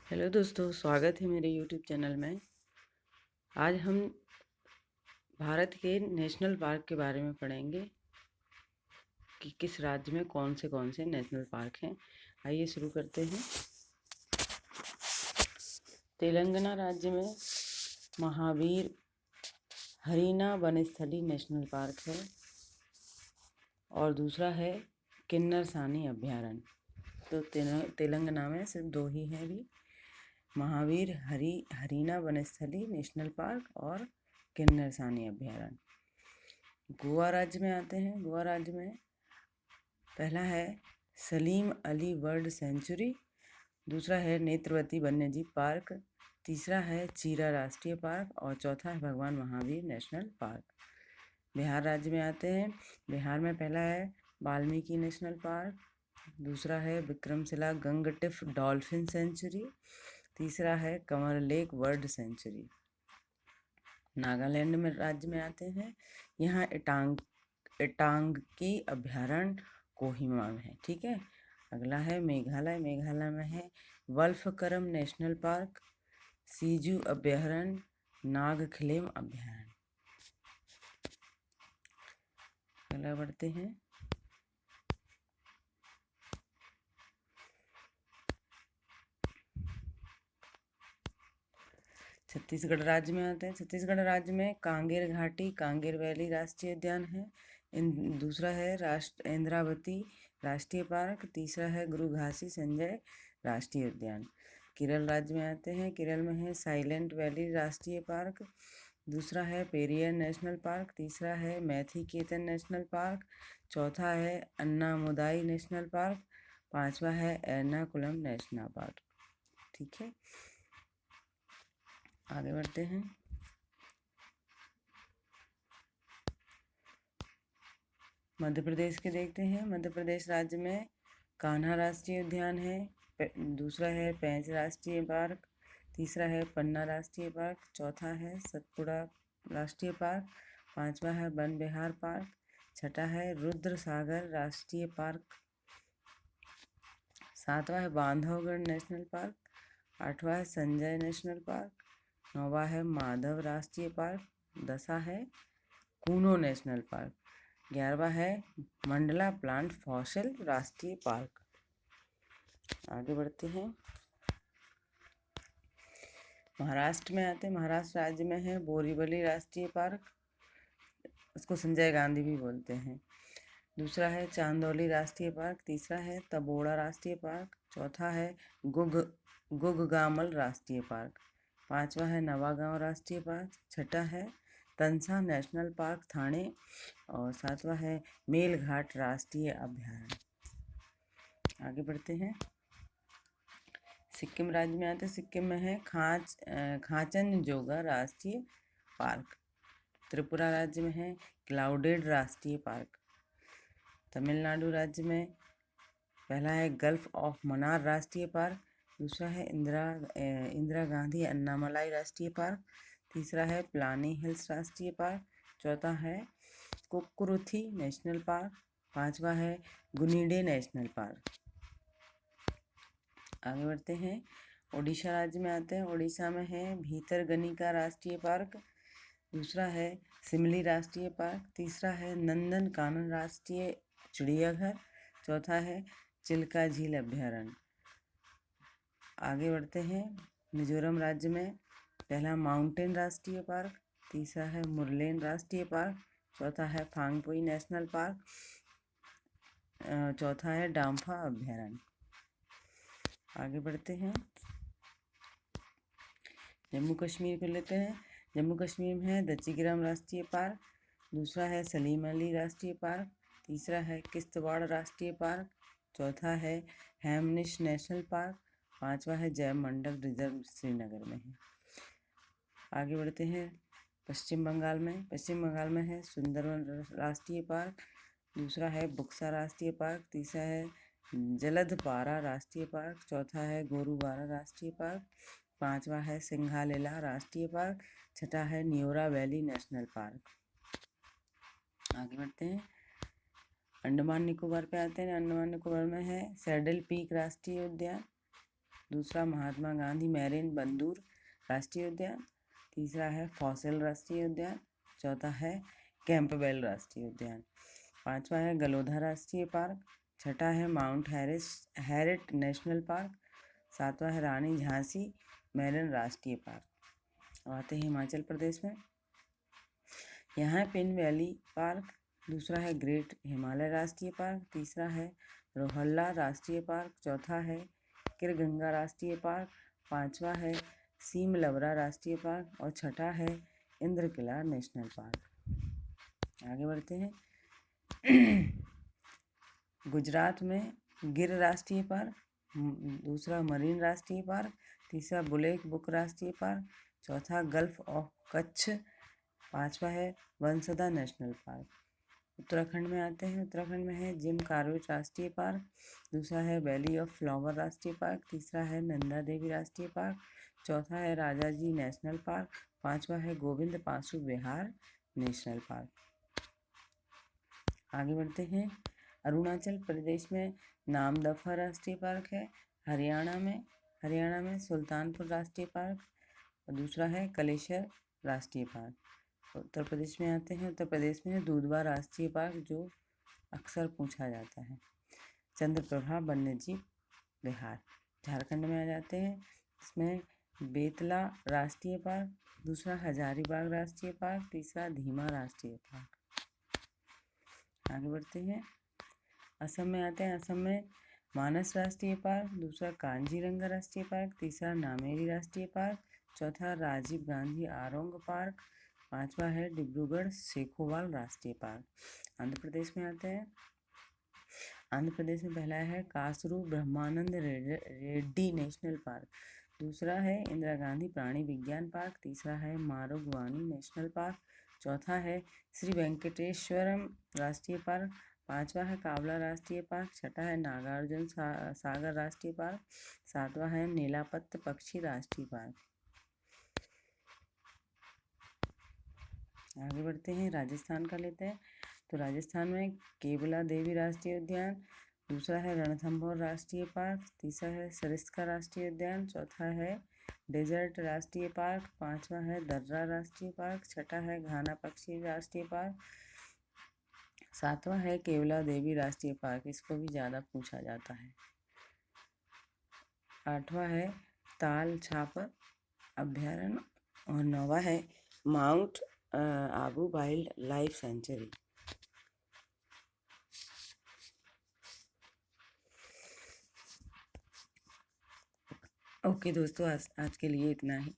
Hello दोस्तों, स्वागत है मेरे यूट्यूब चैनल में। आज हम भारत के नेशनल पार्क के बारे में पढ़ेंगे कि किस राज्य में कौन से नेशनल पार्क हैं। आइए शुरू करते हैं। तेलंगाना राज्य में महावीर हरीना वनस्थली नेशनल पार्क है और दूसरा है किन्नरसानी अभयारण्य। तो तेलंगाना में सिर्फ दो ही हैं अभी, महावीर हरीना वनस्थली नेशनल पार्क और किन्नरसानी अभयारण्य। गोवा राज्य में आते हैं। गोवा राज्य में पहला है सलीम अली वर्ल्ड सेंचुरी, दूसरा है नेत्रवती वन्यजीव पार्क, तीसरा है चीरा राष्ट्रीय पार्क और चौथा है भगवान महावीर नेशनल पार्क। बिहार राज्य में आते हैं। बिहार में पहला है वाल्मीकि नेशनल पार्क, दूसरा है विक्रमशिला गंगटिफ डॉल्फिन सेंचुरी, तीसरा है Kanwar lake world sanctuary. Nagaland में राज्य में आते हैं। यहाँ इटांगी अभयारण्य कोहिमा में है। ठीक है। अगला है मेघालय। मेघालय में है वल्फकरम नेशनल पार्क, सीजू अभयारण्य, नागखिलेम अभयारण्य। अगला बढ़ते हैं। छत्तीसगढ़ राज्य में आते हैं। छत्तीसगढ़ राज्य में कांगेर घाटी कांगेर वैली राष्ट्रीय उद्यान है। दूसरा है इंद्रावती राष्ट्रीय पार्क, तीसरा है गुरु घासी संजय राष्ट्रीय उद्यान। केरल राज्य में आते हैं। केरल में है साइलेंट वैली राष्ट्रीय पार्क, दूसरा है पेरियर नेशनल पार्क, तीसरा है मैथीकेतन नेशनल पार्क, चौथा है अन्नामुदाई नेशनल पार्क, पांचवा है एर्नाकुलम नेशनल पार्क। ठीक है, आगे बढ़ते हैं। मध्य प्रदेश के देखते हैं। मध्य प्रदेश राज्य में कान्हा राष्ट्रीय उद्यान है, दूसरा है पेंच राष्ट्रीय पार्क, तीसरा है पन्ना राष्ट्रीय पार्क, चौथा है सतपुड़ा राष्ट्रीय पार्क, पांचवा है वन विहार पार्क, छठा है रुद्र सागर राष्ट्रीय पार्क, सातवां है बांधवगढ़ नेशनल पार्क, आठवां है संजय नेशनल पार्क, नौवां है माधव राष्ट्रीय पार्क, दसवां है कूनो नेशनल पार्क, 11वां है मंडला प्लांट फॉसिल राष्ट्रीय पार्क। आगे बढ़ते हैं। महाराष्ट्र में आते हैं। महाराष्ट्र राज्य में है बोरीवली राष्ट्रीय पार्क, उसको संजय गांधी भी बोलते हैं, दूसरा है चांदौली राष्ट्रीय पार्क, तीसरा है तबोड़ा राष्ट्रीय पार्क, चौथा है गुगगामल राष्ट्रीय पार्क, पांचवा है नवागांव राष्ट्रीय पार्क, छठा है तंसा नेशनल पार्क थाने और सातवां है मेलघाट राष्ट्रीय अभयारण्य। आगे बढ़ते हैं। सिक्किम राज्य में आते हैं। सिक्किम में है खाचनजोगा राष्ट्रीय पार्क, त्रिपुरा राज्य में है क्लाउडेड राष्ट्रीय पार्क, तमिलनाडु राज्य में पहला है गल्फ ऑफ मन्नार राष्ट्रीय पार्क, दूसरा है इंदिरा गांधी अन्नामलाई राष्ट्रीय पार्क, तीसरा है प्लानी हिल्स राष्ट्रीय पार्क, चौथा है कुक्कुरुथी नेशनल पार्क, पांचवा है गुनीडे नेशनल पार्क। आगे बढ़ते हैं। उड़ीसा राज्य में आते हैं। उड़ीसा में है भीतरगनिका राष्ट्रीय पार्क, दूसरा है सिमली राष्ट्रीय पार्क, तीसरा है नंदन कानन राष्ट्रीय चिड़ियाघर, चौथा है चिल्का झील अभयारण्य। आगे बढ़ते हैं। मिजोरम राज्य में पहला माउंटेन राष्ट्रीय पार्क, तीसरा है मुरलेन राष्ट्रीय पार्क, चौथा है फांगपुई नेशनल पार्क, चौथा है डाम्फा अभयारण्य। आगे बढ़ते हैं। जम्मू कश्मीर को लेते हैं। जम्मू कश्मीर में है दच्चीग्राम राष्ट्रीय पार्क, दूसरा है सलीम अली राष्ट्रीय पार्क, तीसरा है किश्तवाड़ राष्ट्रीय पार्क, चौथा है हेमनिश नेशनल पार्क, पांचवा है जैव मंडल रिजर्व श्रीनगर में है। आगे बढ़ते हैं। पश्चिम बंगाल में है सुंदरवन राष्ट्रीय पार्क, दूसरा है बुक्सा राष्ट्रीय पार्क, तीसरा है जलदपारा राष्ट्रीय पार्क, चौथा है गोरुबारा राष्ट्रीय पार्क, पांचवा है सिंघालीला राष्ट्रीय पार्क, छठा है न्योरा वैली नेशनल पार्क। आगे बढ़ते हैं। अंडमान निकोबार पे आते हैं। अंडमान निकोबार में है सैडल पीक राष्ट्रीय उद्यान, दूसरा महात्मा गांधी मैरीन बंदूर राष्ट्रीय उद्यान, तीसरा है फॉसिल राष्ट्रीय उद्यान, चौथा है कैंपबेल राष्ट्रीय उद्यान, पांचवा है गलोधा राष्ट्रीय पार्क, छठा है माउंट हैरिट नेशनल पार्क, सातवां है रानी झांसी मेरिन राष्ट्रीय पार्क। अब आते हैं हिमाचल प्रदेश में। यहाँ है पिन वैली पार्क, दूसरा है ग्रेट हिमालय राष्ट्रीय पार्क, तीसरा है रोहल्ला राष्ट्रीय पार्क, चौथा है किरगंगा राष्ट्रीय पार्क, पांचवा है सीमलबरा राष्ट्रीय पार्क और छठा है इंद्रकिला नेशनल पार्क। आगे बढ़ते हैं। गुजरात में गिर राष्ट्रीय पार्क, दूसरा मरीन राष्ट्रीय पार्क, तीसरा बुलेक बुक राष्ट्रीय पार्क, चौथा गल्फ ऑफ कच्छ, पांचवा है वंसदा नेशनल पार्क। उत्तराखंड में आते हैं। उत्तराखंड में है जिम कॉर्बेट राष्ट्रीय पार्क, दूसरा है वैली ऑफ फ्लावर राष्ट्रीय पार्क, तीसरा है नंदा देवी राष्ट्रीय पार्क, चौथा है राजाजी नेशनल पार्क, पांचवा है गोविंद पासु विहार नेशनल पार्क। आगे बढ़ते हैं। अरुणाचल प्रदेश में नामदफा राष्ट्रीय पार्क है, हरियाणा में सुल्तानपुर राष्ट्रीय पार्क और दूसरा है कलेश्वर राष्ट्रीय पार्क। उत्तर प्रदेश में आते हैं। उत्तर प्रदेश में है दूधवा राष्ट्रीय पार्क, जो अक्सर पूछा जाता है, चंद्रप्रभा वन्यजीव विहार। झारखंड में आ जाते हैं। इसमें बेतला राष्ट्रीय पार्क, दूसरा हजारीबाग राष्ट्रीय पार्क, तीसरा धीमा राष्ट्रीय पार्क। आगे बढ़ते हैं। असम में आते हैं। असम में मानस राष्ट्रीय पार्क, दूसरा कांजीरंगा राष्ट्रीय पार्क, तीसरा नामेरी राष्ट्रीय पार्क, चौथा राजीव गांधी आरोंग पार्क, पांचवा है डिब्रूगढ़ सेखोवाल राष्ट्रीय पार्क। आंध्र प्रदेश में आते हैं। आंध्र प्रदेश में पहला है कासरू ब्रह्मानंद रेड्डी नेशनल पार्क, दूसरा है इंदिरा गांधी प्राणी विज्ञान पार्क, तीसरा है मारुगवानी नेशनल पार्क, चौथा है श्री वेंकटेश्वरम राष्ट्रीय पार्क, पांचवा है कावला राष्ट्रीय पार्क, छठा है नागार्जुन सागर राष्ट्रीय पार्क, सातवां है नीलापत्त पक्षी राष्ट्रीय पार्क। आगे बढ़ते हैं। राजस्थान का लेते हैं। तो राजस्थान में केवला देवी राष्ट्रीय उद्यान, दूसरा है रणथंभौर राष्ट्रीय पार्क, तीसरा है सरिस्का राष्ट्रीय उद्यान, चौथा है डेजर्ट राष्ट्रीय पार्क, पांचवा है दर्रा राष्ट्रीय पार्क, छठा है घाना पक्षी राष्ट्रीय पार्क, सातवां है केवला देवी राष्ट्रीय पार्क, इसको भी ज़्यादा पूछा जाता है, आठवां है ताल छाप अभ्यारण्य और नौवां है mount Abu wild life sanctuary. Okay दोस्तों, आज के लिए इतना ही।